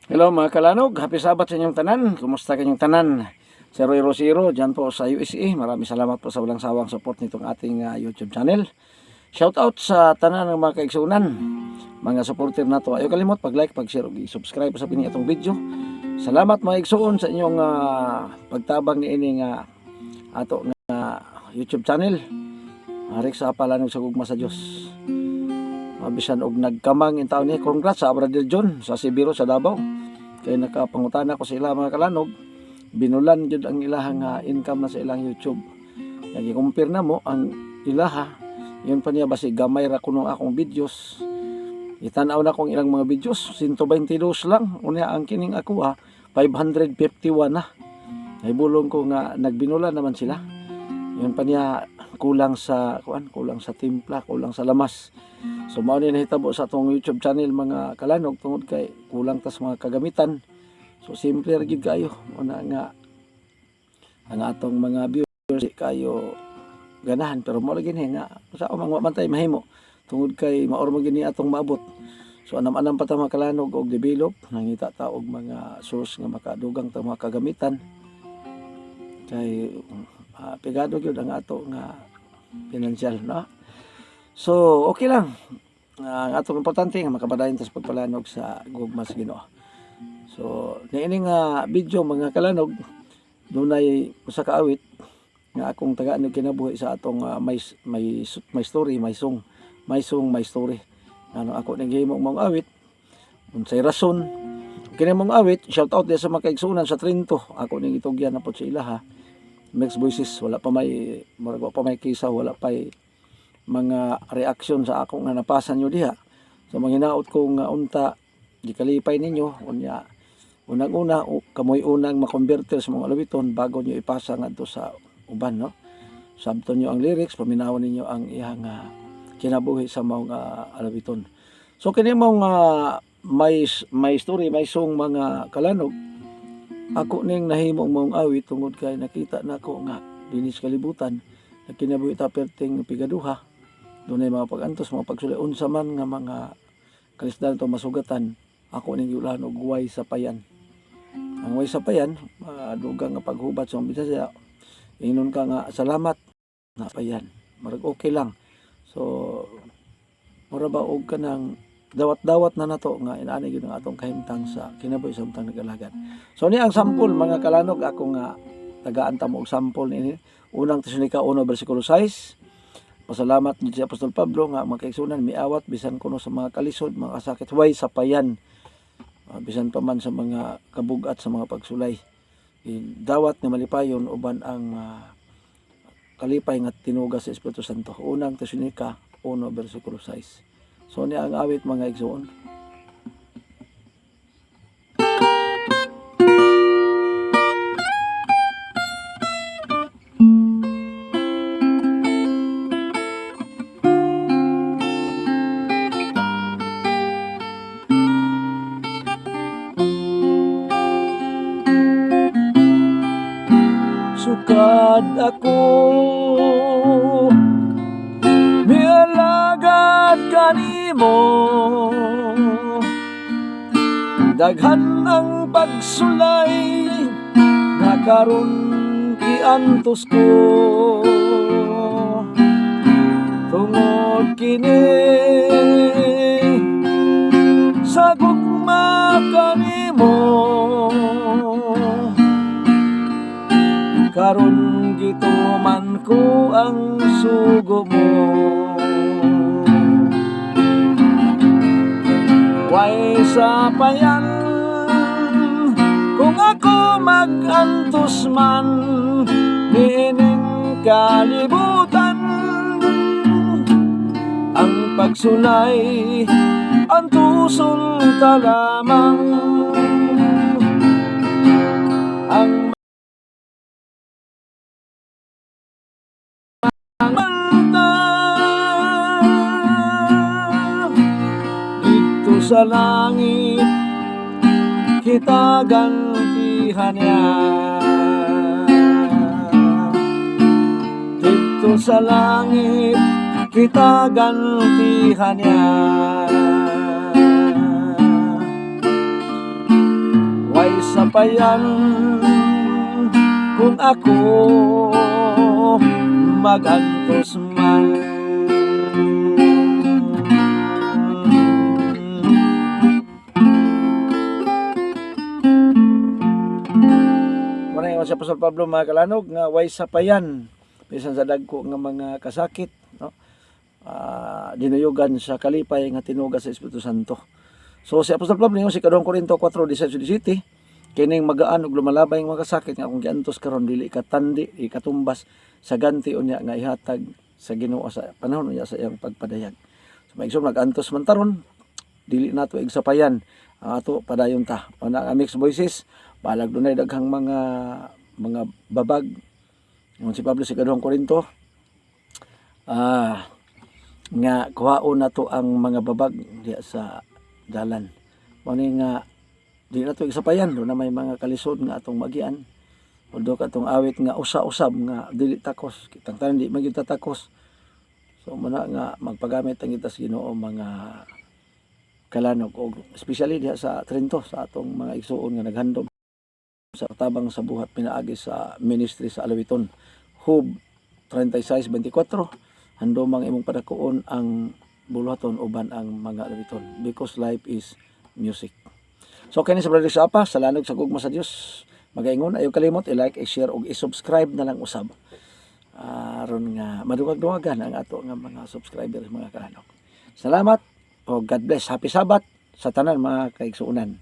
Hello mga kalanog, happy Sabat sa inyong tanan. Kumusta kanyong tanan? 000 dyan po sa USA. Maraming salamat po sa walang sawang support nitong ating YouTube channel. Shout out sa tanan ng mga kaigsunan, mga supporter na to. Ayaw kalimot pag-like, pag-share, subscribe sa pining itong video. Salamat mga igsuon sa inyong pagtabang ni ining ato nga YouTube channel. Harik sa palanog sa gugma sa Dios. Mabisan og nagkamang in taon ni, congrats sa Brother John sa Sibiro sa Davao. Kaya nakapangutana ko sa ilang mga kalanog, binulan jud ang ilahang income na sa ilang YouTube. Kaya i-compare na mo ang ilaha, yun pa niya basi gamay ra kuno akong videos. Itanaw na kong ilang mga videos, 122 lang. Unya ang kining ako 551 na. Ay bulong ko nga nagbinulan naman sila. Yun pa niya kulang sa timpla, kulang sa lamas. So mao ni nahitabo sa atong YouTube channel mga kalanog tungod kay kulang tas mga kagamitan. So simple ra gid kayo una nga ang atong mga viewers kayo ganahan, pero mo lagi nga sa mga mantay mahimo tungod kay maor mo gini atong maabot. So anam-anam pa ta mga kalanog og develop nangita ta og mga source nga makadugang ta mga kagamitan kay pigado gyud ang ato nga financial, no? So okay lang, ang atong importante nga makabadayon tas pagpalanog sa gugma sa Ginoo. So niining video mga kalanog dunay usa ka awit nga akong tagaan kinabuhi sa atong may story, may song my story. Ano ako ning gihimo mong awit unsay rason kini mong awit. Shout out din sa mga kaigsunan sa Trinto, ako ning itugyan na pod sa ilaha. Mixed voices, wala pa may kisa, wala pa mga reaction sa akong nga napasan nyo diha. So manghinaot ko nga unta gikalipay ninyo unya unang-una kamoy unang makonverter sa mga alawiton bago nyo ipasa ngadto sa uban, no? Sabton nyo ang lyrics, paminawon ninyo ang iyang kinabuhi sa mga alawiton. So kini mong may story, may song mga kalanog, ako ning nahimong mong awit tungod kay nakita nako nga dinis kalibutan na kinabuhi ta perting pigaduha. Dunay mga pagantos, mga pagsulay unsa man nga mga kalisdan to masugatan. Ako ning giulan og way sa payan. Ang way sa payan, dugang nga paghubat sa Bisaya. Ingnon ka nga salamat na payan. Marag okay lang. So mura ba og kanang dawat-dawat na nato nga inaani gyud ang atong kahimtang sa kinabuhi sa utang nagalagan. So ni ang sample mga kalanog, ako nga tagaan ta mo og sample ni unang Tesalonica 1 bersikulo 6. Pasalamat ni si Apostol Pablo nga magkaigsunan miawat bisan kuno sa mga kalisod, mga kasakit, way sa payan. Bisan pa man sa mga kabugat sa mga pagsulay. Dawat nga malipayon uban ang kalipay nga tinugas sa Espiritu Santo. Unang Tesalonica 1 bersikulo 6. So ni ang awit mga igsoon. Sukad ako mialagad kanimo, daghan ang pagsulay nga karon giantos ko tungod kini sa gugma kanimo. Karon gituman ko ang sugo mo, way sa payan kung ako magantos man nining kalibutan. Ang pagsulay antuson ta lamang, ang dito sa langit kita gantihan niya. Dito sa langit kita gantihan niya. sapayan kung ako magantos man. Muna yung sa Apostol Pablo mga kalanog nga way sapayan bisan sa dagko nga mga kasakit, no? Dinuyugan sa kalipay nga tinuga sa Espiritu Santo. So si Apostol Pablo yung si 2 Korinto 4:17 kining magaan ug lumalabay nga mga kasakit nga kung giantos karon dili ikatandi ikatumbas sa ganti unya nga ihatag sa Ginoo sa panahon unya sa iyang pagpadayag. So maigsoon nag-antos man taron dili nato igsapayan ang ato padayon ta. Ana ang mixed voices balag dunay daghang mga babag. Yung si Pablo si 2 Korinto nga kuhaon nato ang mga babag diya sa dalan. Mao ni nga di na to igsapayan do na may mga kalisod nga atong magian. Although katong awit nga usa-usab nga dili takos, kitang tanan di magyud takos. So muna nga magpagamit ang kita sa Ginoo mga kalanog og especially diha sa Trento sa atong mga igsuon nga naghandom sa tabang sa buhat pinaagi sa ministry sa Alawiton. Hub 36-24 handom ang imong padakuon ang buluhaton uban ang mga Alawiton because life is music. So kani sa brother sa apa, salanog sa gugma sa Dios. Magaingon ayo kalimot i-like, i-share ug i-subscribe na lang usab. Aron nga maduwag-duwagan ang ato nga mga subscribers mga kalanog. Salamat o God bless. Happy Sabat sa tanan mga kaigsuonan.